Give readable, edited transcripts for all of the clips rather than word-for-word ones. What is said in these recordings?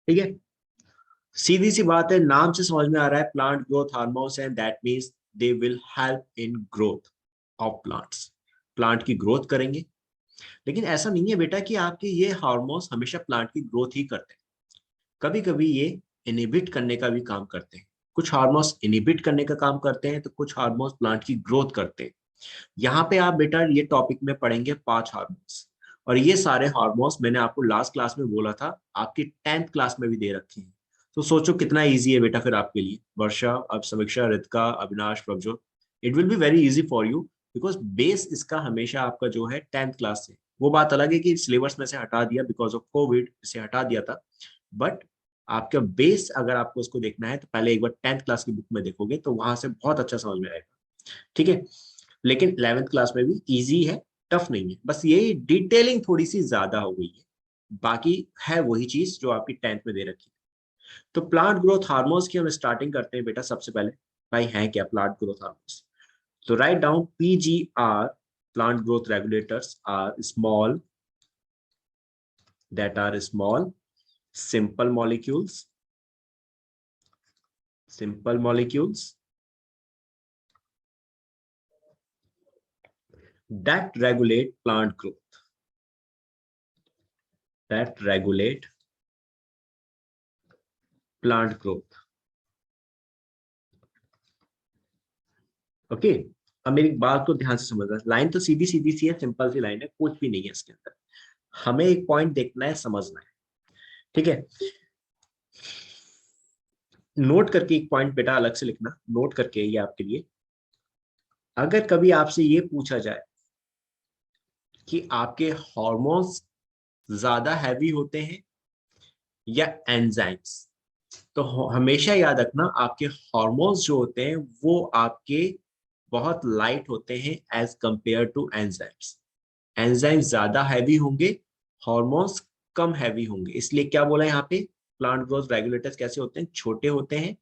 ठीक है, सीधी सी बात है, नाम से समझ में आ रहा है plant growth hormones and that means they will help in growth of plants, plant की ग्रोथ करेंगे। लेकिन ऐसा नहीं है बेटा कि आपके ये हार्मोन्स हमेशा प्लांट की ग्रोथ ही करते हैं, कभी कभी ये इनहिबिट करने का भी काम करते हैं। कुछ हार्मोन्स इनहिबिट करने का काम करते हैं तो कुछ हार्मोन्स प्लांट की ग्रोथ करते हैं। यहाँ पे आप बेटा ये टॉपिक में पढ़ेंगे 5 हार्मोन्स, और ये सारे हार्मोन्स मैंने आपको लास्ट क्लास में बोला था, आपकी 10th क्लास में भी दे रखे हैं। तो सोचो कितना इजी है बेटा फिर आपके लिए, वर्षा, अब समीक्षा, Ritika, Avinash, Prabhjot, it will be very easy for you, because base इसका हमेशा आपका जो है 10th क्लास से। वो बात अलग है कि सिलेबस में से हटा दिया बिकॉज ऑफ कोविड, इसे हटा दिया था, बट आपका बेस अगर आपको उसको देखना है तो पहले एक बार 10th क्लास की बुक में देखोगे तो वहां से बहुत अच्छा समझ में आएगा। ठीक है, लेकिन 11th क्लास में भी इजी है, टफ नहीं है, बस यही डिटेलिंग थोड़ी सी ज्यादा हो गई है, बाकी है वही चीज जो आपकी 10th में दे रखी है। तो प्लांट ग्रोथ हार्मोन्स की हम स्टार्टिंग करते हैं बेटा। सबसे पहले भाई है क्या प्लांट ग्रोथ हार्मोन्स? तो write down PGR, plant growth regulators are small, that are small simple molecules, simple molecules that regulate plant growth, that regulate plant growth. Okay, अब मेरी बात को ध्यान से समझना, लाइन तो सीधी सीधी सी है, सिंपल सी लाइन है, कुछ भी नहीं है इसके अंदर, हमें एक पॉइंट देखना है, समझना है। ठीक है, नोट करके एक पॉइंट बेटा अलग से लिखना, नोट करके, ये आपके लिए। अगर कभी आपसे ये पूछा जाए कि आपके हॉर्मोन्स ज्यादा हैवी होते हैं या एंजाइम्स, तो हमेशा याद रखना आपके हॉर्मोन्स जो होते हैं वो आपके बहुत लाइट होते हैं as compare to enzymes. Enzymes ज्यादा हैवी होंगे, हॉर्मोन्स कम हैवी होंगे। इसलिए क्या बोला यहाँ पे, प्लांट ग्रोथ रेगुलेटर्स कैसे होते हैं, छोटे होते हैं,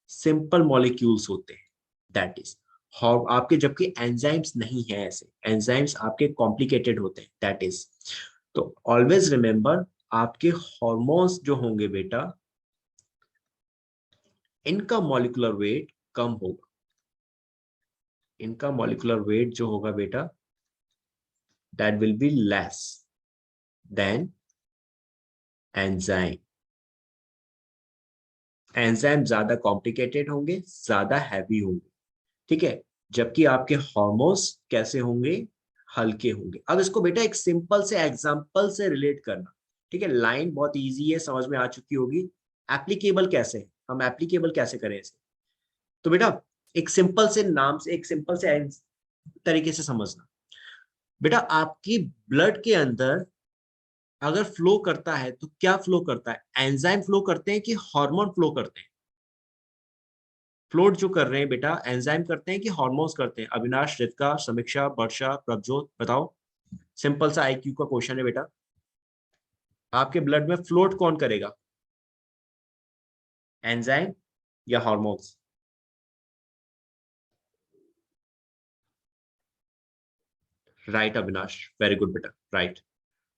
सिंपल मॉलिक्यूल्स होते हैं, दैट इज। आपके जबकि एंजाइम्स नहीं है ऐसे, एंजाइम्स आपके कॉम्प्लिकेटेड होते हैं, दैट इज। तो ऑलवेज रिमेंबर, आपके हॉर्मोन्स जो होंगे बेटा, इनका मॉलिक्यूलर वेट कम होगा, इनका मॉलिक्यूलर वेट जो होगा बेटा, that will be less than enzyme. Enzyme ज्यादा कॉम्प्लिकेटेड होंगे, ज्यादा हैवी होंगे। ठीक है, जबकि आपके हॉर्मोन्स कैसे होंगे, हल्के होंगे। अब इसको बेटा एक सिंपल से एग्जांपल से रिलेट करना। ठीक है, लाइन बहुत इजी है, समझ में आ चुकी होगी। एप्लीकेबल कैसे है, हम एप्लीकेबल कैसे करें इसे, तो बेटा एक सिंपल से नाम से, एक सिंपल से तरीके से समझना। बेटा आपकी ब्लड के अंदर अगर फ्लो करता है तो क्या फ्लो करता है, एंजाइम फ्लो करते हैं कि हार्मोन फ्लो करते हैं? फ्लोट जो कर रहे हैं बेटा, एंजाइम करते हैं कि हार्मोन्स करते हैं? अविनाश, रितिका, समीक्षा, वर्षा, प्रभजोत, बताओ। सिंपल सा IQ का क्वेश्चन है बेटा, आपके ब्लड में फ्लोट कौन करेगा, एंजाइम या hormones? Right Avinash, very good बेटा, right.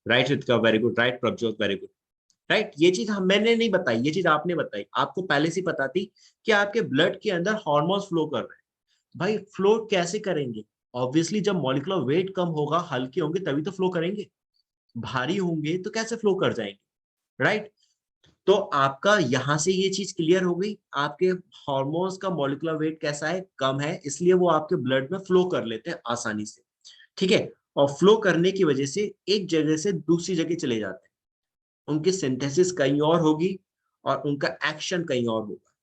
Right Ritika, very good, right Prabhjot, very good. Right, ये चीज हम, मैंने नहीं बताई, ये चीज आपने बताई, आपको पहले से पता थी कि आपके ब्लड के अंदर हार्मोन्स फ्लो कर रहे हैं। भाई फ्लो कैसे करेंगे, ऑब्वियसली जब मॉलिक्यूलर वेट कम होगा, हल्के होंगे, तभी तो फ्लो करेंगे। भारी होंगे तो कैसे फ्लो कर जाएंगे, राइट? तो आपका यहां से ये चीज क्लियर हो गई, आपके हॉर्मोन्स का मॉलिक्यूलर वेट कैसा है, कम है, इसलिए वो आपके ब्लड में फ्लो कर लेते हैं आसानी से। ठीक है, और फ्लो करने की वजह से एक जगह से दूसरी जगह चले जाते हैं, उनकी सिंथेसिस कहीं और होगी और उनका एक्शन कहीं और होगा,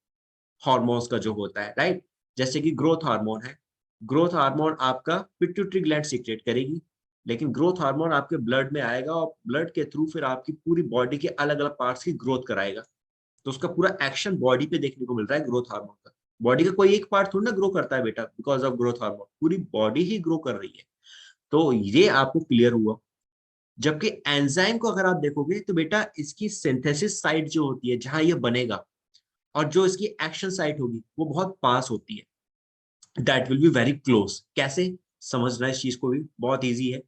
हॉर्मोन्स का जो होता है, राइट? जैसे कि ग्रोथ हार्मोन है, ग्रोथ हार्मोन आपका पिट्यूटरी ग्लैंड सीक्रेट करेगी, लेकिन ग्रोथ हार्मोन आपके ब्लड में आएगा और ब्लड के थ्रू फिर आपकी पूरी बॉडी के अलग अलग पार्ट्स की ग्रोथ कराएगा। तो उसका पूरा एक्शन बॉडी पे देखने को मिल रहा है ग्रोथ हार्मोन का। बॉडी का कोई एक पार्ट थोड़ी ना ग्रो करता है बेटा, बिकॉज ऑफ ग्रोथ हार्मोन पूरी बॉडी ही ग्रो कर रही है। तो ये आपको क्लियर हुआ। जबकि एंजाइम को अगर आप देखोगे तो बेटा इसकी सिंथेसिस साइट जो होती है, जहां ये बनेगा, और जो इसकी एक्शन साइट होगी, वो बहुत पास होती है, that will be very close. कैसे समझना है इस चीज को, भी बहुत इजी है।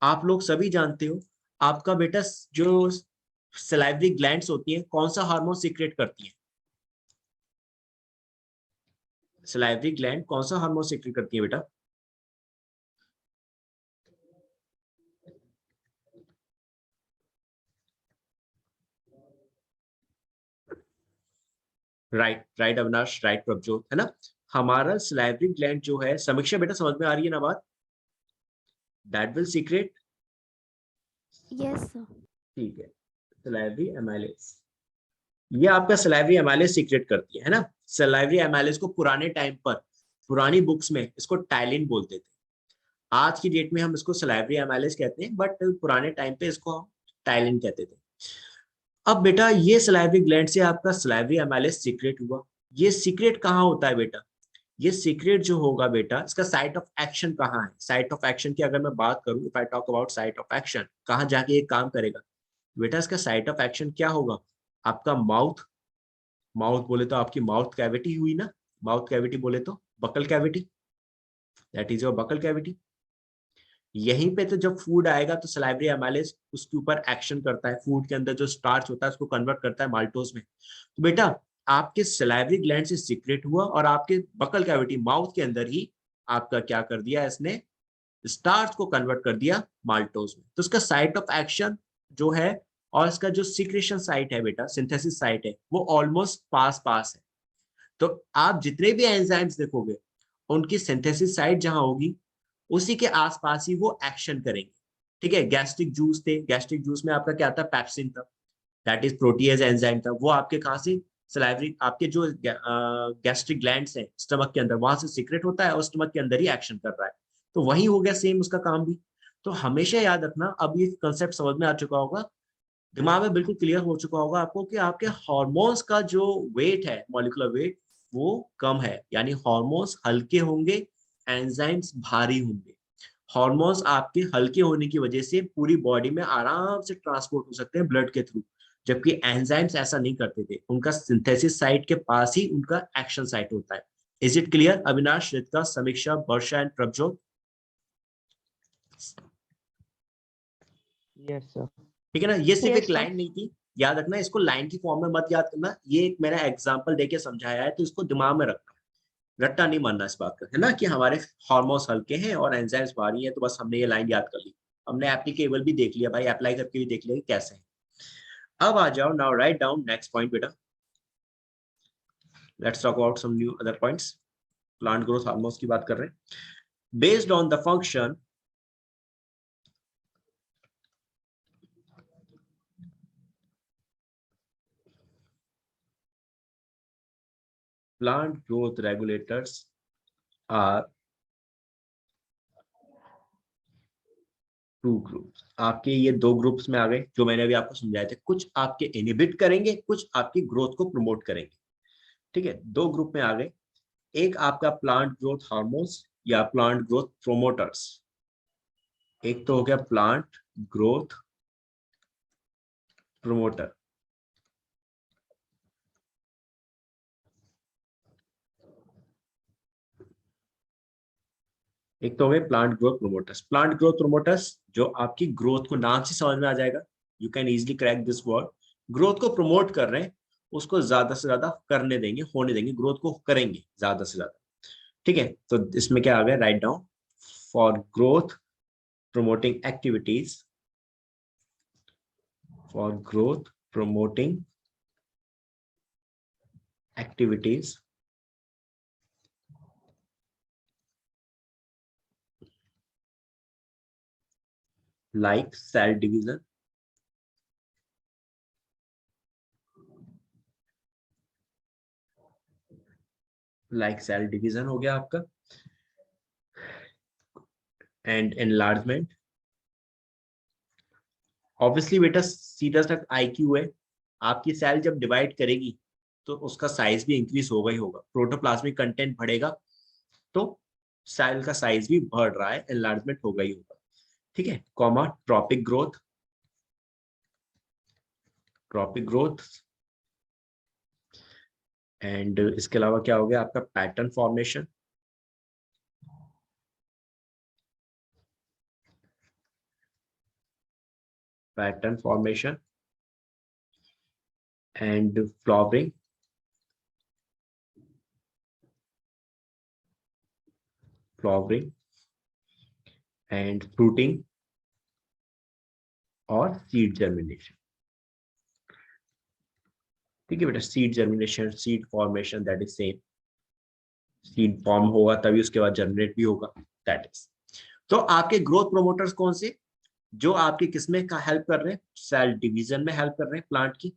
आप लोग सभी जानते हो, आपका बेटा जो सलाइवरी ग्लैंड्स होती हैं, कौन सा हार्मोन सीक्रेट करती हैं? सलाइवरी ग्लैंड कौन सा हार्मोन सीक्रेट करती है बेटा? Right right Avinash, right Prabhjot, है ना। हमारा सलाइवरी ग्लैंड जो है, समीक्षा बेटा समझ में आ रही है ना बात? That will secret, yes sir. ठीक है, सलाइवरी एमाइलेज, ये आपका सलाइवरी एमाइलेज सीक्रेट करती है ना। सलाइवरी एमाइलेज को पुराने टाइम पर, पुरानी बुक्स में इसको टाइलिन बोलते थे। आज की डेट में हम इसको सलाइवरी एमाइलेज कहते हैं, बट पुराने टाइम पे इसको हम टाइलिन कहते थे। अब बेटा ये सलाइवरी ग्लैंड से आपका सलाइवरी एमाइलेज सीक्रेट हुआ। ये सीक्रेट कहाँ होता है बेटा? ये सीक्रेट जो होगा बेटा, इसका साइट ऑफ एक्शन कहाँ है? साइट ऑफ एक्शन की अगर मैं बात करूं, if I talk about site of action, कहाँ जाके ये काम करेगा बेटा? इसका साइट ऑफ एक्शन क्या होगा? आपका माउथ, माउथ बोले तो आपकी माउथ कैविटी हुई ना, माउथ कैविटी बोले तो buccal cavity, that is your buccal cavity. यहीं पे तो जब फूड आएगा तो सलाइवरी एमाइलेज उसके ऊपर एक्शन करता है, फूड के अंदर जो स्टार्च होता है उसको कन्वर्ट करता है माल्टोज में। तो बेटा आपके सलाइवरी ग्लैंड से सीक्रेट हुआ और आपके बकल कैविटी, माउथ के अंदर ही आपका क्या कर दिया इसने? स्टार्च को कन्वर्ट कर दिया माल्टोज में। तो इसका साइट ऑफ एक्शन जो है और इसका जो सीक्रेशन साइट है बेटा, सिंथेसिस साइट है, वो ऑलमोस्ट पास पास है। तो आप जितने भी एंजाइम्स देखोगे उनकी सिंथेसिस साइट जहां होगी उसी के आसपास ही वो एक्शन करेंगे। ठीक है, गैस्ट्रिक जूस थे, गैस्ट्रिक जूस में आपका क्या था? पेप्सिन था, दैट इज प्रोटीएज एंजाइम था। वो आपके कहाँ से? सलाइवरी, आपके जो गैस्ट्रिक ग्लैंड्स हैं स्टमक के अंदर, वहां से सीक्रेट होता है और स्टमक के अंदर ही एक्शन कर रहा है। तो वही हो गया सेम उसका काम भी। तो हमेशा याद रखना, अब ये कंसेप्ट समझ में आ चुका होगा, दिमाग में बिल्कुल क्लियर हो चुका होगा आपको कि आपके हार्मोन्स का जो वेट है, मॉलिक्यूलर वेट, वो कम है, यानी हार्मोन्स हल्के होंगे, एंजाइम्स भारी होंगे। हार्मोन्स आपके हल्के होने की वजह से पूरी बॉडी में आराम से ट्रांसपोर्ट हो सकते हैं ब्लड के थ्रू, जबकि एंजाइम्स ऐसा नहीं करते थे, उनका सिंथेसिस साइट के पास ही उनका एक्शन साइट होता है। Is it clear Avinash, Ritika, Samiksha, Varsha and Prabhjot? Yes sir. ठीक है ना, ये सिर्फ एक यस सर। लाइन नहीं थी, याद रखना इसको, लाइन की फॉर्म में मत याद करना, ये एक मैंने एग्जांपल देके समझाया है, तो इसको दिमाग में रखना, रट्टा नहीं मानना इस बात का, है ना, कि हमारे हार्मोन्स हल्के हैं और एंजाइम्स भारी हैं, तो बस हमने ये लाइन याद कर ली। हमने एप्लीकेबल भी देख लिया भाई, अप्लाई करके भी देख लिया कि कैसे है। अब आ जाओ, now write down next point बेटा, let's talk about some new other points. Plant growth hormones की बात कर रहे हैं। Based on the function, plant growth regulators are two groups. आपके ये दो ग्रुप्स में आ गए जो मैंने अभी आपको समझाए थे, कुछ आपके इनहिबिट करेंगे, कुछ आपकी ग्रोथ को प्रमोट करेंगे। ठीक है, दो ग्रुप में आ गए, एक आपका प्लांट ग्रोथ हार्मोन्स या प्लांट ग्रोथ प्रोमोटर्स, एक तो हो गया प्लांट ग्रोथ प्रोमोटर, एक तो हो गए plant growth promoters. Plant growth promoters जो आपकी ग्रोथ को, नाम से समझ में आ जाएगा, you can easily crack this word, growth को प्रमोट कर रहे हैं, उसको ज्यादा से ज्यादा करने देंगे, होने देंगे, ग्रोथ को करेंगे ज्यादा से ज्यादा। ठीक है, तो इसमें क्या आ गया, write down, for growth promoting activities, for growth promoting activities like cell division, like cell division हो गया आपका, and enlargement। ऑब्वियसली बेटा सीधा तक आईक्यू है, आपकी सेल जब डिवाइड करेगी तो उसका साइज भी इंक्रीज होगा ही होगा, प्रोटोप्लाज्मिक कंटेंट बढ़ेगा तो सेल का साइज भी बढ़ रहा है, एनलार्जमेंट होगा ही होगा। ठीक है, comma tropic growth, tropic growth, and इसके अलावा क्या हो गया आपका, pattern formation, pattern formation, and flowering and fruiting और सीड जर्मिनेशन। ठीक है बेटा, seed germination, seed formation, that is same. Seed form होगा तभी उसके बाद जर्मिनेट भी होगा, दैट इज। तो आपके ग्रोथ प्रोमोटर्स कौन से, जो आपके किसमें का हेल्प कर रहे हैं, सेल डिवीजन में हेल्प कर रहे हैं प्लांट की।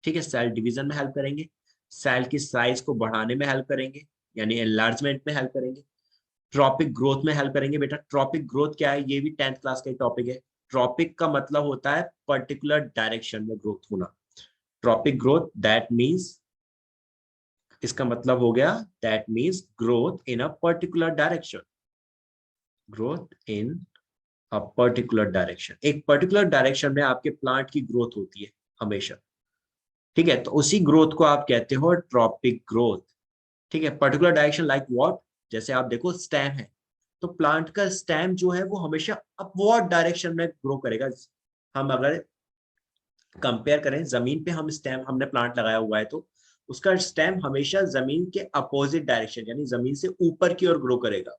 ठीक है, सेल डिवीजन में हेल्प करेंगे, सेल की साइज को बढ़ाने में हेल्प करेंगे, यानी एनलार्जमेंट में हेल्प करेंगे, ट्रॉपिक ग्रोथ में हेल्प करेंगे। बेटा ट्रॉपिक ग्रोथ क्या है, ये भी 10th क्लास का टॉपिक है। ट्रॉपिक का मतलब होता है पर्टिकुलर डायरेक्शन में ग्रोथ होना। ट्रॉपिक ग्रोथ दैट मीन्स, इसका मतलब हो गया that means growth in a particular direction, growth in a particular direction. एक पर्टिकुलर डायरेक्शन में आपके प्लांट की ग्रोथ होती है हमेशा। ठीक है, तो उसी ग्रोथ को आप कहते हो ट्रॉपिक ग्रोथ। ठीक है, पर्टिकुलर डायरेक्शन लाइक व्हाट, जैसे आप देखो स्टेम है, तो प्लांट का स्टेम जो है वो हमेशा अपवर्ड डायरेक्शन में ग्रो करेगा। हम अगर कंपेयर करें, जमीन पे हम स्टेम, हमने प्लांट लगाया हुआ है तो उसका स्टेम हमेशा जमीन के अपोजिट डायरेक्शन यानी जमीन से ऊपर की ओर ग्रो करेगा,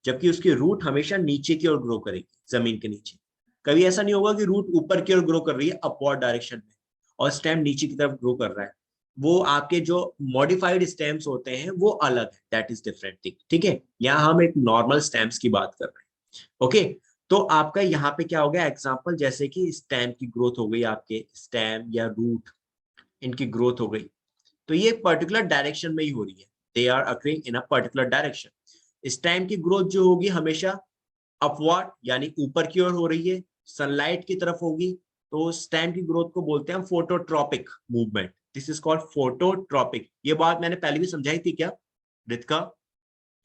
जबकि उसकी रूट हमेशा नीचे की ओर ग्रो करेगी, जमीन के नीचे। कभी ऐसा नहीं होगा कि रूट ऊपर की ओर ग्रो कर रही है अपवर्ड डायरेक्शन में और स्टेम नीचे की तरफ ग्रो कर रहा है। वो आपके जो मॉडिफाइड स्टेम्स होते हैं वो अलग है, दैट इज डिफरेंट थिंग। ठीक है, यहाँ हम एक नॉर्मल स्टेम्स की बात कर रहे हैं। ओके, तो आपका यहाँ पे क्या हो गया एग्जाम्पल, जैसे कि स्टेम की ग्रोथ हो गई, आपके स्टेम या रूट, इनकी ग्रोथ हो गई, तो ये पर्टिकुलर डायरेक्शन में ही हो रही है, they are occurring in a particular direction. Stem की ग्रोथ जो होगी हमेशा अपवर्ड यानी ऊपर की ओर हो रही है, सनलाइट की तरफ होगी, तो स्टेम की ग्रोथ को बोलते हैं phototropic movement. This is called phototropic. ये बात मैंने पहले भी समझाई थी क्या रितिका,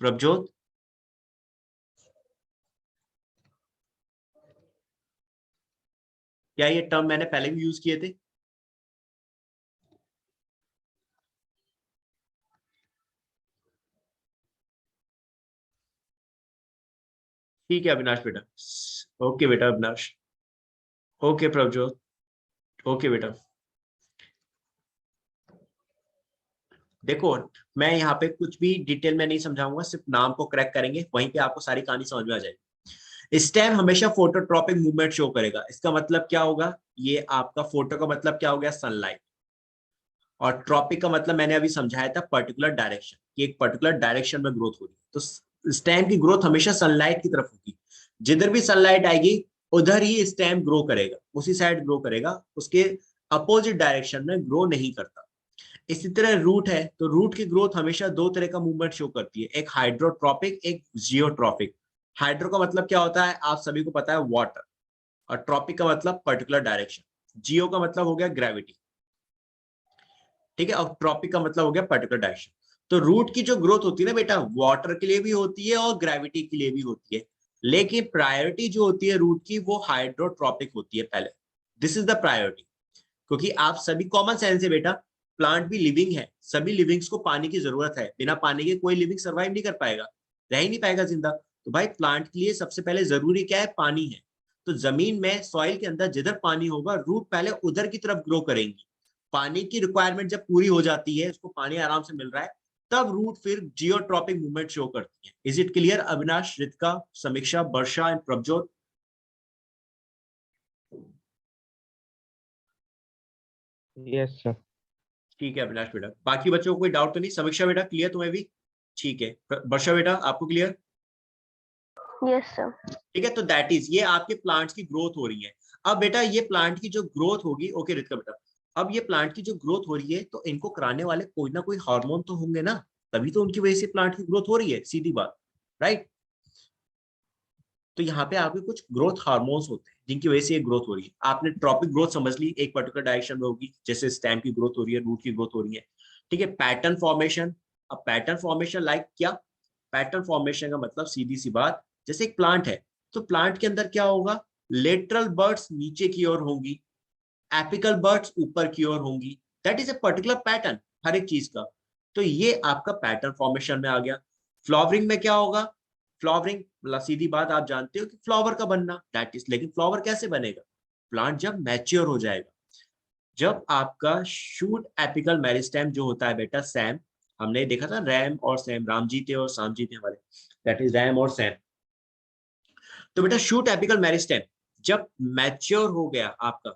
प्रभजोत? क्या ये टर्म मैंने पहले भी यूज किए थे? ठीक है अविनाश बेटा, ओके बेटा अविनाश, ओके प्रभजोत, ओके बेटा। देखो, मैं यहाँ पे कुछ भी डिटेल में नहीं समझाऊंगा, सिर्फ नाम को करेक्ट करेंगे, वहीं पे आपको सारी कहानी समझ में आ जाएगी। स्टेम हमेशा फोटोट्रॉपिक मूवमेंट शो करेगा, इसका मतलब क्या होगा, ये आपका फोटो का मतलब क्या हो गया, सनलाइट, और ट्रॉपिक का मतलब मैंने अभी समझाया था पर्टिकुलर डायरेक्शन, कि एक पर्टिकुलर डायरेक्शन में ग्रोथ हो रही है। तो स्टेम की ग्रोथ हमेशा सनलाइट की तरफ होगी, जिधर भी सनलाइट आएगी उधर ही स्टेम ग्रो करेगा, उसी साइड ग्रो करेगा, उसके अपोजिट डायरेक्शन में ग्रो नहीं करता। इसी तरह रूट है, तो रूट की ग्रोथ हमेशा दो तरह का मूवमेंट शो करती है, एक हाइड्रोट्रॉपिक, एक जियोट्रॉपिक। हाइड्रो का मतलब क्या होता है, आप सभी को पता है, वाटर, और ट्रॉपिक का मतलब पर्टिकुलर डायरेक्शन। जियो का मतलब हो गया ग्रेविटी। ठीक है, और ट्रॉपिक का मतलब हो गया पर्टिकुलर डायरेक्शन। तो रूट की जो ग्रोथ होती है ना बेटा, वाटर के लिए भी होती है और ग्रेविटी के लिए भी होती है, लेकिन प्रायोरिटी जो होती है रूट की वो हाइड्रोट्रॉपिक होती है पहले। दिस इज द प्रायोरिटी, क्योंकि आप सभी कॉमन सेंस है बेटा, प्लांट भी लिविंग है, सभी लिविंग्स को पानी की जरूरत है, बिना पानी के कोई लिविंग सर्वाइव नहीं कर पाएगा, रह ही नहीं पाएगा जिंदा। तो भाई प्लांट के लिए सबसे पहले जरूरी क्या है, पानी है। तो जमीन में सॉइल के अंदर जिधर पानी होगा रूट पहले उधर की तरफ ग्रो करेंगी। पानी की रिक्वायरमेंट जब पूरी हो जाती है, उसको पानी आराम से मिल रहा है, तब रूट फिर जियोट्रॉपिक मूवमेंट शो करती है। Is it clear Avinash, Ritika, Samiksha, Varsha and Prabhjot? Yes sir. ठीक है अविनाश बेटा, बाकी बच्चों को कोई डाउट तो नहीं? समीक्षा बेटा क्लियर तुम्हें भी? ठीक है, वर्षा बेटा आपको क्लियर? Yes sir. ठीक है, तो दैट इज, ये आपके प्लांट्स की ग्रोथ हो रही है। अब बेटा ये प्लांट की जो ग्रोथ होगी, ओके रितिका बेटा, अब ये प्लांट की जो ग्रोथ हो रही है तो इनको कराने वाले कोई ना कोई हार्मोन तो होंगे ना, तभी तो उनकी वजह से प्लांट की ग्रोथ हो रही है, सीधी बात, राइट? तो यहाँ पे आपके कुछ ग्रोथ हार्मोन्स होते हैं जिनकी वजह से ये ग्रोथ हो रही है। आपने ट्रॉपिक ग्रोथ समझ ली, एक पर्टिकुलर डायरेक्शन में होगी, जैसे स्टेम की ग्रोथ हो रही है, रूट की ग्रोथ हो रही है। ठीक है, पैटर्न फॉर्मेशन। अब पैटर्न फॉर्मेशन लाइक क्या, पैटर्न फॉर्मेशन का मतलब सीधी सी बात, जैसे एक प्लांट है, तो प्लांट के अंदर क्या होगा, लेटरल बर्ड्स नीचे की ओर होंगी, एपिकल बर्ड्स ऊपर की ओर होंगी, that is a particular pattern हर एक चीज का। तो ये आपका पैटर्न फॉर्मेशन में आ गया। फ्लावरिंग में क्या होगा, फ्लावरिंग मतलब सीधी बात आप जानते हो कि फ्लावर का बनना, दैट इज, लेकिन फ्लावर कैसे बनेगा, प्लांट जब मैच्योर हो जाएगा, जब आपका शूट एपिकल मेरिस्टेम जो होता है बेटा सैम, हमने देखा था रैम और सैम, राम जी थे और शाम जी थे हमारे, दैट इज रैम और सैम। तो बेटा शूट एपिकल मेरिस्टेम जब मैच्योर हो गया आपका,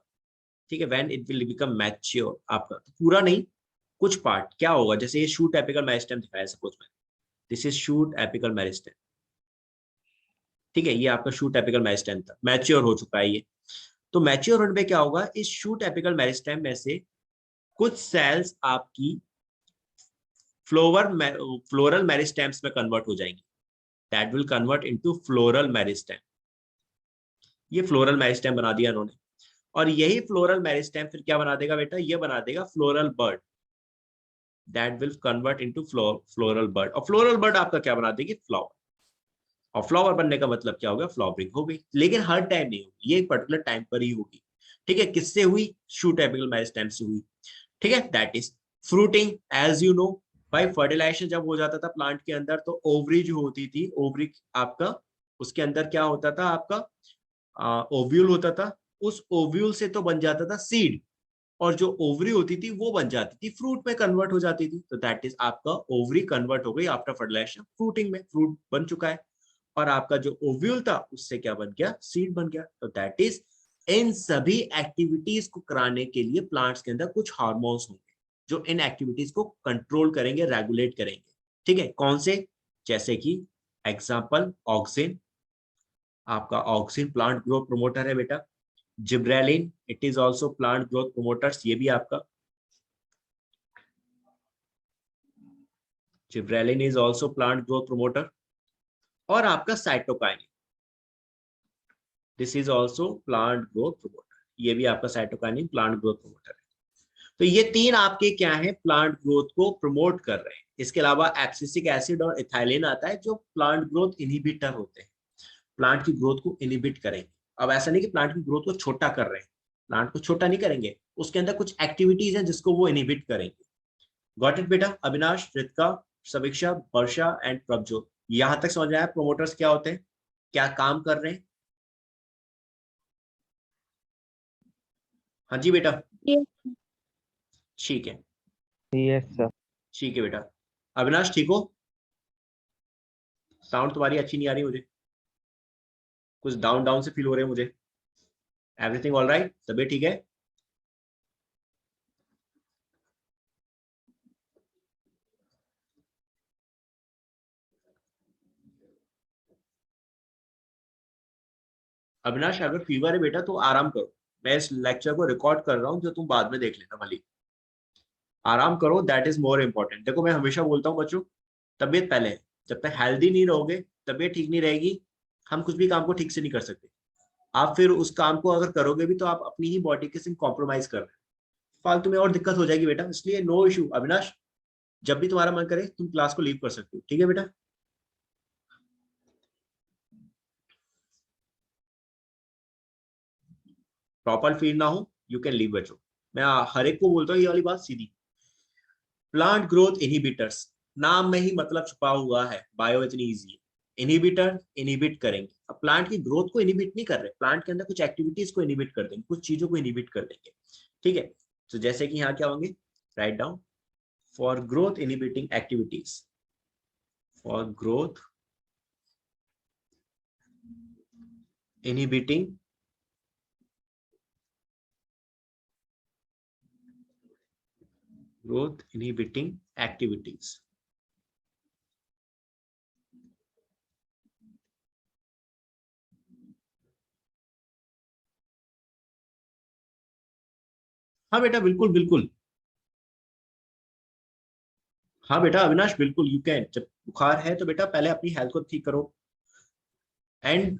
ठीक है, when it will become mature आपका, तो पूरा नहीं कुछ पार्ट क्या होगा, जैसे ये शूट एपिकल मेरिस्टेम दिखाया सपोज में, this is shoot apical meristem, ठीक है, ये आपका शूट एपिकल मेरिस्टेम था, मैच्योर हो चुका है ये। तो मैच्योर होने पे क्या होगा, इस शूट एपिकल मेरिस्टेम में से कुछ सेल्स आपकी फ्लोरल मेरिस्टेम्स में कन्वर्ट हो जाएंगी, that will convert into floral meristem. ये फ्लोरल मेरिस्टेम बना दिया उन्होंने, और यही फ्लोरल मेरिस्टेम फिर क्या बना देगा बेटा, ये बना देगा floral bird, that will convert into floral bird, और फ्लोरल बर्ड आपका क्या बना देगी, फ्लावर। और फ्लावर बनने का मतलब क्या होगा, फ्लावरिंग हो गई, लेकिन हर टाइम नहीं होगी, ये एक पर्टिकुलर टाइम पर ही होगी, ठीक है। किससे हुई, शूट एपिकल मेरिस्टेम से हुई, ठीक है। That is fruiting, as you know भाई, फर्टिलाइजेशन जब हो जाता था प्लांट के अंदर, तो ओवरी जो होती थी, ओवरी आपका उसके अंदर क्या होता था, आपका ओव्यूल होता था, उस ओव्यूल से तो बन जाता था सीड, और जो ओवरी होती थी वो बन जाती थी फ्रूट में कन्वर्ट हो जाती थी। तो दैट इज आपका ओवरी कन्वर्ट हो गई आफ्टर फर्टिलाइजेशन फ्रूटिंग में, फ्रूट बन चुका है, और आपका जो ओव्यूल था उससे क्या बन गया, सीड बन गया। तो दैट इज, इन सभी एक्टिविटीज को कराने के लिए प्लांट्स के अंदर कुछ हार्मोन्स होंगे जो इन एक्टिविटीज को कंट्रोल करेंगे, रेगुलेट करेंगे, ठीक है। कौन से, जैसे कि एग्जांपल ऑक्सिन, आपका ऑक्सिन प्लांट ग्रोथ प्रोमोटर है बेटा। Gibberellin, it is also plant growth promoters, ये भी आपका gibberellin is also plant growth promoter. और आपका cytokinin, this is also plant growth promoter, ये भी आपका साइटोकाइनिन प्लांट ग्रोथ प्रोमोटर है। तो ये तीन आपके क्या है, प्लांट ग्रोथ को प्रमोट कर रहे हैं। इसके अलावा एब्सिसिक एसिड और इथाइलिन आता है जो प्लांट ग्रोथ इनहिबिटर होते हैं, प्लांट की ग्रोथ को इनहिबिट करेंगे। अब ऐसा नहीं कि प्लांट की ग्रोथ को छोटा कर रहे हैं, प्लांट को छोटा नहीं करेंगे, उसके अंदर कुछ एक्टिविटीज हैं जिसको वो इनहिबिट करेंगे। गॉट इट बेटा, अविनाश, रितिका, समीक्षा, वर्षा एंड प्रभजोत, यहां तक समझ आया प्रोमोटर्स क्या होते हैं, क्या काम कर रहे हैं? हाँ जी बेटा, ठीक है, यस सर। ठीक है बेटा। अविनाश ठीक हो? साउंड तुम्हारी अच्छी नहीं आ रही मुझे, कुछ डाउन डाउन से फील हो रहे हैं मुझे। एवरीथिंग ऑल राइट, तबीयत ठीक है? अविनाश अगर फीवर है बेटा तो आराम करो, मैं इस लेक्चर को रिकॉर्ड कर रहा हूँ, जो तुम बाद में देख लेना भली, आराम करो, दैट इज मोर इंपॉर्टेंट। देखो मैं हमेशा बोलता हूँ बच्चों, तबीयत पहले है, जब तक हेल्दी नहीं रहोगे, तबीयत ठीक नहीं रहेगी, हम कुछ भी काम को ठीक से नहीं कर सकते। आप फिर उस काम को अगर करोगे भी तो आप अपनी ही बॉडी के संग कॉम्प्रोमाइज कर रहे हैं, फालतू में और दिक्कत हो जाएगी बेटा। इसलिए नो इशू अविनाश, जब भी तुम्हारा मन करे तुम क्लास को लीव कर सकते हो, ठीक है बेटा। प्रॉपर फील ना हो, यू कैन लीव बच्चों, मैं हर एक को बोलता हूँ ये वाली बात सीधी। प्लांट ग्रोथ इनहिबिटर्स, नाम में ही मतलब छुपा हुआ है, बायो इतनी इजी है। इनहिबिटर इनहिबिट करेंगे, अब प्लांट की ग्रोथ को इनहिबिट नहीं कर रहे, प्लांट के अंदर कुछ एक्टिविटीज को इनहिबिट कर देंगे, कुछ चीजों को इनहिबिट कर देंगे, ठीक है। तो जैसे कि यहाँ क्या होंगे, write down, for growth inhibiting activities, for growth inhibiting growth inhibiting activities। हाँ बेटा बिल्कुल बिल्कुल, हाँ बेटा अविनाश बिल्कुल, यू कैन, जब बुखार है तो बेटा पहले अपनी हेल्थ को ठीक करो। And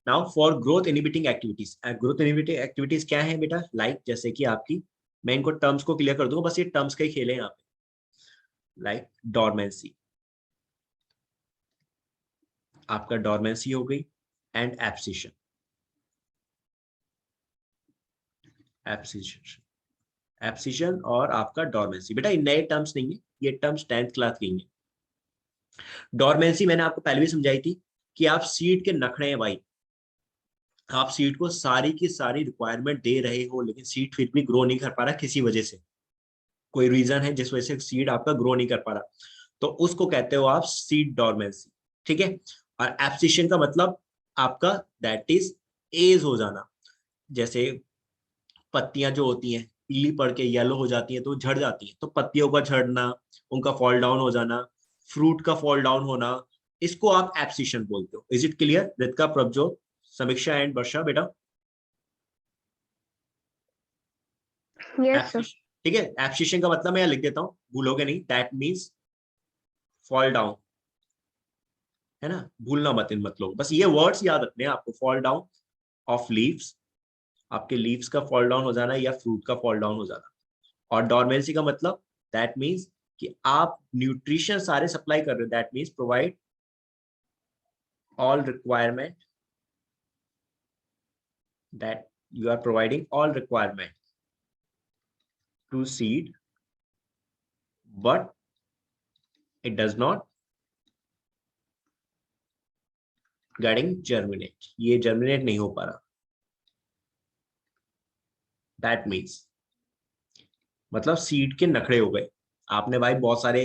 now for growth inhibiting activities, growth inhibiting activities क्या है बेटा, लाइक जैसे कि आपकी, मैं इनको टर्म्स को क्लियर कर दूंगा, बस ये टर्म्स का ही खेल है यहाँ पे। लाइक डॉर्मेंसी, आपका डॉर्मेंसी हो गई, एंड एब्सिशन, एब्सिशन, एब्सिशन और आपका डॉर्मेंसी। बेटा ये नए टर्म्स नहीं है, ये टर्म्स 10th क्लास की है। डॉर्मेंसी मैंने आपको पहले भी समझाई थी कि आप सीड के नखड़े हैं भाई, आप सीड को सारी की सारी रिक्वायरमेंट दे रहे हो, लेकिन सीड फिर भी ग्रो नहीं कर पा रहा किसी वजह से, कोई रीजन है जिस वजह से सीड आपका ग्रो नहीं कर पा रहा, तो उसको कहते हो आप सीड डॉर्मेंसी। ठीक है। और एब्सिशन का मतलब आपका दैट इज एज हो जाना। जैसे पत्तियां जो होती हैं पीली पड़ के येलो हो जाती हैं तो झड़ जाती हैं, तो पत्तियों का झड़ना, उनका फॉल डाउन हो जाना, फ्रूट का फॉल डाउन होना, इसको आप एब्सिशन बोलते हो। Is it clear Ritika, Prabhjot, समीक्षा एंड वर्षा बेटा? Yes sir. एब्सिशन, ठीक है। एब्सिशन का मतलब मैं यहाँ लिख देता हूँ, भूलोगे नहीं, दैट मीन्स फॉल डाउन, है ना, भूलना मत इन मतलब, बस ये वर्ड्स याद रखने हैं आपको। फॉल डाउन ऑफ लीव्स, आपके लीव्स का फॉल डाउन हो जाना या फ्रूट का फॉल डाउन हो जाना। और डॉर्मेंसी का मतलब दैट मीन्स कि आप न्यूट्रिशन सारे सप्लाई कर रहे हो, that means provide all requirement, that you are providing all requirement to seed, but it does not getting germinate, ये germinate नहीं हो पा रहा। that means मतलब सीड के नखड़े हो गए, आपने भाई बहुत सारे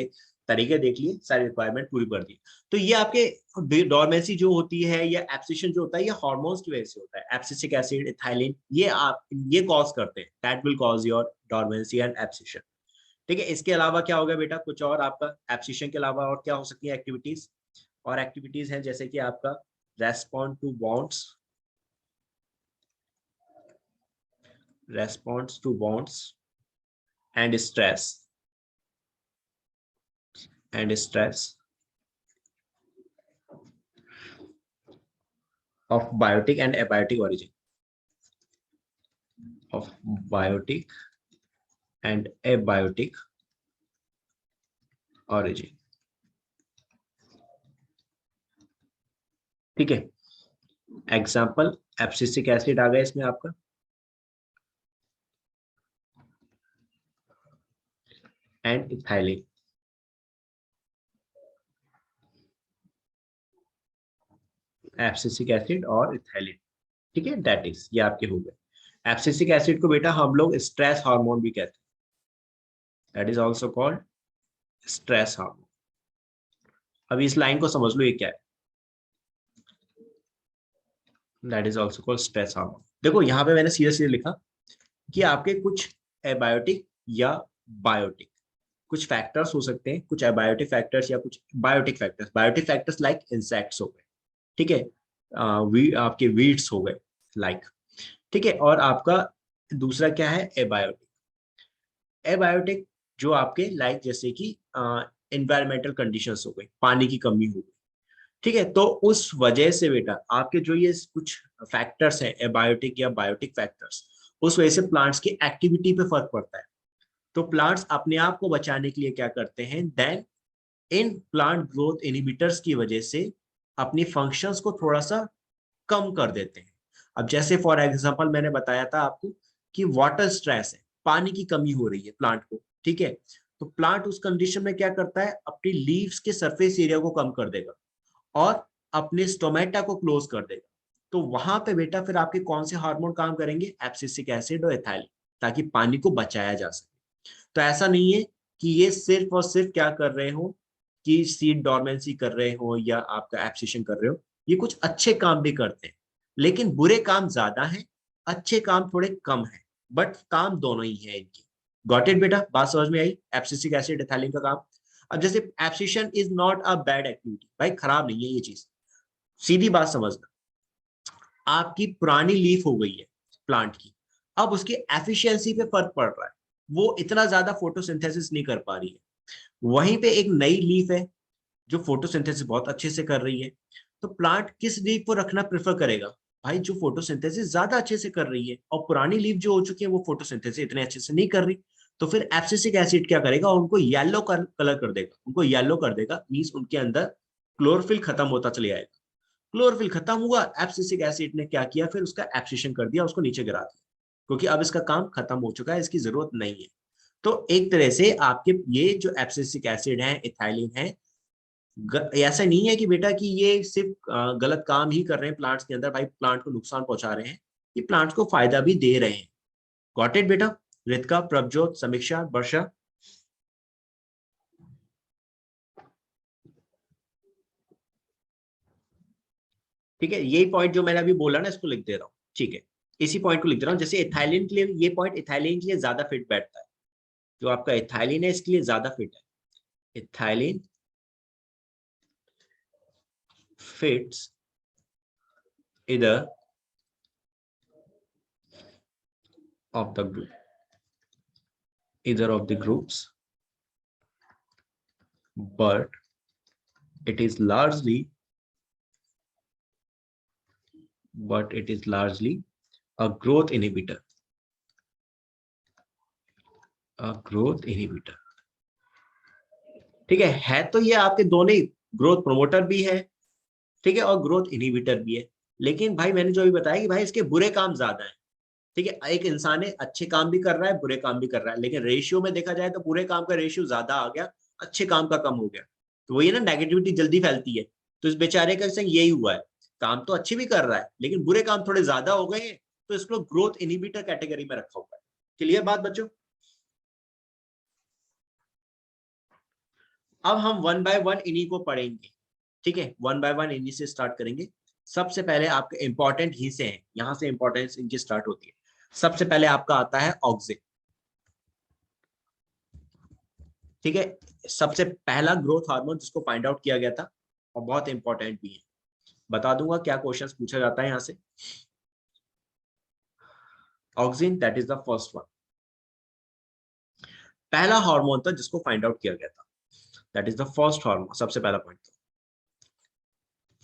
तरीके देख लिए, सारी रिक्वायरमेंट पूरी कर दी। तो ये आपके डॉर्मेंसी जो होती है या एब्सिशन जो होता है, ये हार्मोन्स की वजह से होता है। एब्सिसिक एसिड, इथाइलिन, ये कॉज करते हैं, that will cause your dormancy and abscission. ठीक है। इसके अलावा क्या होगा बेटा, कुछ और आपका एब्सिशन के अलावा और क्या हो सकती है एक्टिविटीज? और एक्टिविटीज हैं जैसे कि आपका respond to bonds, response to bonds and stress, and stress of biotic and abiotic origin, of biotic and abiotic origin। ठीक है। एग्जाम्पल एब्सिसिक एसिड आ गया इसमें आपका, एंड इथाइलिन। एब्सिसिक एसिड और इथाइलिन, ठीक है, दैट इज ये आपके हो गए। एब्सिसिक एसिड को बेटा हम लोग स्ट्रेस हार्मोन भी कहते हैं, that is also called stress hormone. अभी इस लाइन को समझ लो ये क्या है, that is also called stress hormone. देखो यहाँ पे मैंने सीधे सीधे लिखा कि आपके कुछ एबायोटिक या बायोटिक कुछ फैक्टर्स हो सकते हैं, कुछ एबायोटिक फैक्टर्स या कुछ biotic factors. Biotic factors like insects हो गए, ठीक है, आपके वीड्स हो गए लाइक, ठीक है। और आपका दूसरा क्या है, एबायोटिक। एबायोटिक जो आपके लाइक जैसे कि एनवायरमेंटल कंडीशंस हो गई, पानी की कमी हो गई, ठीक है। तो उस वजह से बेटा आपके जो ये कुछ फैक्टर्स हैं एबायोटिक या बायोटिक फैक्टर्स, उस वजह से प्लांट्स की एक्टिविटी पे फर्क पड़ता है। तो प्लांट्स अपने आप को बचाने के लिए क्या करते हैं, then in plant growth inhibitors की वजह से अपनी फंक्शंस को थोड़ा सा कम कर देते हैं। अब जैसे फॉर एग्जांपल मैंने बताया था आपको कि वाटर स्ट्रेस है, पानी की कमी हो रही है प्लांट को, ठीक है। तो प्लांट उस कंडीशन में क्या करता है, अपनी लीव्स के सरफेस एरिया को कम कर देगा और अपने स्टोमेटा को क्लोज कर देगा। तो वहां पे बेटा फिर आपके कौन से हार्मोन काम करेंगे, एब्सिसिक एसिड और एथाइलिन, ताकि पानी को बचाया जा सके। तो ऐसा नहीं है कि ये सिर्फ और सिर्फ क्या कर रहे हो कि सीड डॉर्मेंसी कर रहे हो या आपका एब्सिशन कर रहे हो, ये कुछ अच्छे काम भी करते हैं, लेकिन बुरे काम ज्यादा हैं, अच्छे काम थोड़े कम हैं, बट काम दोनों ही है इनकी। गॉट इट बेटा, बात समझ में आई एब्सिसिक एसिड एथाइलिन का काम? अब जैसे abscission is not a bad activity, भाई खराब नहीं है ये चीज, सीधी बात समझना। आपकी पुरानी लीफ हो गई है प्लांट की, अब उसकी एफिशिएंसी पे फर्क पड़ रहा है, वो इतना ज्यादा फोटोसिंथेसिस नहीं कर पा रही है। वहीं पे एक नई लीफ है जो फोटोसिंथेसिस बहुत अच्छे से कर रही है, तो प्लांट किस लीफ को रखना प्रेफर करेगा, भाई जो फोटोसिंथेसिस ज्यादा अच्छे से कर रही है, और पुरानी लीफ जो हो चुकी है वो फोटोसिंथेसिस इतने अच्छे से नहीं कर रही। तो फिर एब्सिसिक एसिड क्या करेगा, उनको येलो कलर कर देगा, उनको येलो कर देगा, मींस उनके अंदर क्लोरोफिल खत्म होता चले जाएगा। क्लोरोफिल खत्म हुआ, एब्सिसिक एसिड ने क्या किया, फिर उसका एब्सिशन कर दिया, उसको नीचे गिरा दिया, क्योंकि अब इसका काम खत्म हो चुका है, इसकी जरूरत नहीं है। तो एक तरह से आपके ये जो एब्सिसिक एसिड है, इथाइलिन है, ऐसा नहीं है कि बेटा कि ये सिर्फ गलत काम ही कर रहे हैं प्लांट्स के अंदर, भाई प्लांट को नुकसान पहुंचा रहे हैं, ये प्लांट्स को फायदा भी दे रहे हैं। गॉट इट बेटा? रितिका, प्रभजोत, समीक्षा, वर्षा। ठीक है, यही पॉइंट जो मैंने अभी बोला ना, इसको लिख दे रहा हूँ। ठीक है, इसी पॉइंट को लिख दे रहा हूँ। जैसे इथाइलिन के लिए ये पॉइंट इथाइलिन के लिए ज्यादा फिट बैठता है, जो आपका इथाइलिन है इसके लिए ज्यादा फिट है। Ethylene fits either of the group, either of the groups, but it is largely a growth inhibitor. A growth inhibitor. ठीक है तो ये आपके दोनों ही ग्रोथ प्रोमोटर भी है, ठीक है, और ग्रोथ इनहिबिटर भी है। लेकिन भाई मैंने जो भी बताया कि भाई इसके बुरे काम ज्यादा है। ठीक है, एक इंसान है अच्छे काम भी कर रहा है, बुरे काम भी कर रहा है, लेकिन रेशियो में देखा जाए तो बुरे काम का रेशियो ज्यादा आ गया, अच्छे काम का कम हो गया। तो वही ना, नेगेटिविटी जल्दी फैलती है। तो इस बेचारे का संग यही हुआ है, काम तो अच्छे भी कर रहा है लेकिन बुरे काम थोड़े ज्यादा हो गए हैं, तो इसको ग्रोथ इनहिबिटर कैटेगरी में रखा हुआ है। क्लियर बात बच्चों? अब हम वन बाय वन इन्हीं को पढ़ेंगे। ठीक है, वन बाय वन इन्हीं से स्टार्ट करेंगे। सबसे पहले आपके इंपॉर्टेंट ही से हैं, यहां से इंपॉर्टेंस इनकी स्टार्ट होती है। सबसे पहले आपका आता है ऑक्सिन। ठीक है, सबसे पहला ग्रोथ हार्मोन जिसको फाइंड आउट किया गया था, और बहुत इंपॉर्टेंट भी है। बता दूंगा क्या क्वेश्चंस पूछा जाता है यहां से। Auxin, that is the first one. पहला हार्मोन था जिसको फाइंड आउट किया गया था, that is the first hormone. सबसे पहला पॉइंट था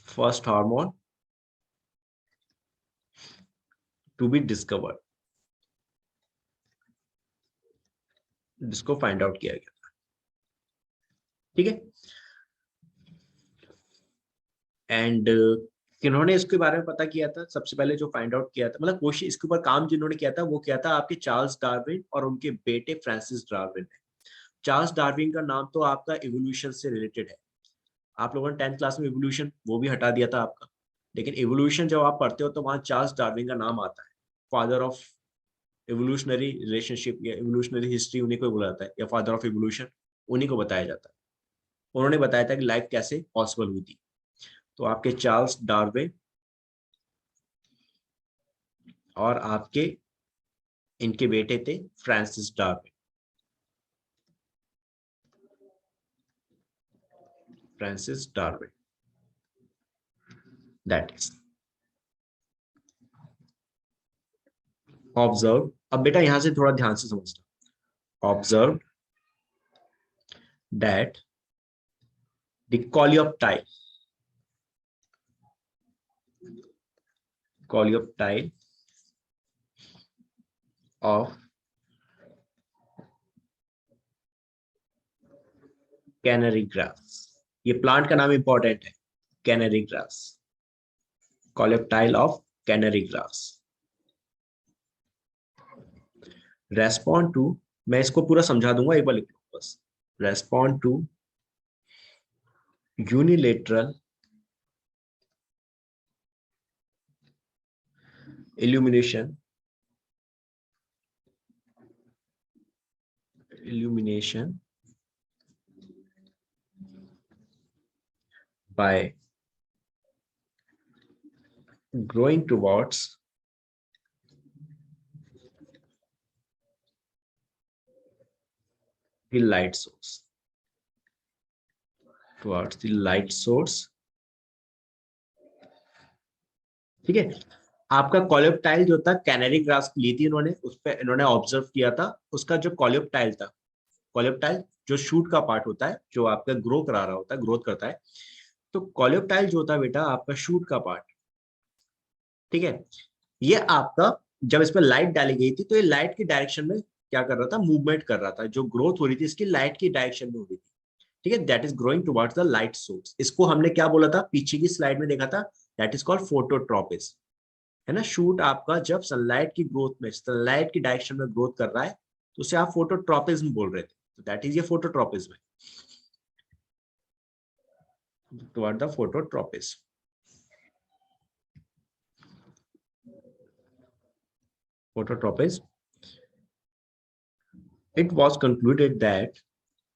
first hormone to be discovered, जिसको फाइंड आउट किया गया था। ठीक है, एंड किन्होंने इसके बारे में पता किया था? सबसे पहले जो फाइंड आउट किया था, मतलब कोशिश इसके ऊपर काम जिन्होंने किया था, वो किया था आपके चार्ल्स डार्विन और उनके बेटे फ्रांसिस डार्विन ने। चार्ल्स डार्विन का नाम तो आपका इवोल्यूशन से रिलेटेड है। आप लोगों ने 10th क्लास में इवोल्यूशन वो भी हटा दिया था आपका, लेकिन इवोल्यूशन जब आप पढ़ते हो तो वहां चार्ल्स डार्विन का नाम आता है। फादर ऑफ इवोल्यूशनरी रिलेशनशिप या इवोल्यूशनरी हिस्ट्री उन्हीं को बोला जाता है, या फादर ऑफ इवोल्यूशन उन्हीं को बताया जाता है। उन्होंने बताया था कि लाइफ कैसे पॉसिबल हुई थी। तो आपके चार्ल्स डार्विन और आपके इनके बेटे थे Francis Darwin. Francis Darwin, that is observe. अब बेटा यहां से थोड़ा ध्यान से समझना। Observe that the coleoptile of canary grass, ये प्लांट का नाम इंपॉर्टेंट है, canary grass. coleoptile of canary grass respond to, मैं इसको पूरा समझा दूंगा, एक बार लिख लो बस। Respond to unilateral illumination by growing towards the light source, ठीक है, आपका कॉलियोप्टाइल जो था कैनरी ग्रास ली थी इन्होंने, उस पर इन्होंने ऑब्जर्व किया था। उसका जो कॉलियोप्टाइल था, कॉलियोप्टाइल जो शूट का पार्ट होता है, जो आपका ग्रो करा रहा होता है, ग्रोथ करता है, तो कॉलियोप्टाइल जो होता है बेटा आपका शूट का पार्ट। ठीक है, ये आपका जब इस पर लाइट डाली गई थी तो ये लाइट की डायरेक्शन में क्या कर रहा था? मूवमेंट कर रहा था। जो ग्रोथ हो रही थी इसकी लाइट की डायरेक्शन में हो रही थी। ठीक है, that is growing towards the light source. इसको हमने क्या बोला था पीछे की स्लाइड में देखा था? दैट इज कॉल्ड फोटोट्रोपिस, है ना। शूट आपका जब सनलाइट की ग्रोथ में, सनलाइट की डायरेक्शन में ग्रोथ कर रहा है तो उसे आप फोटोट्रोपिज्म बोल रहे थे। तो दैट इज ये फोटोट्रोपिज्म है। toward the phototropism. Phototropism. It was concluded that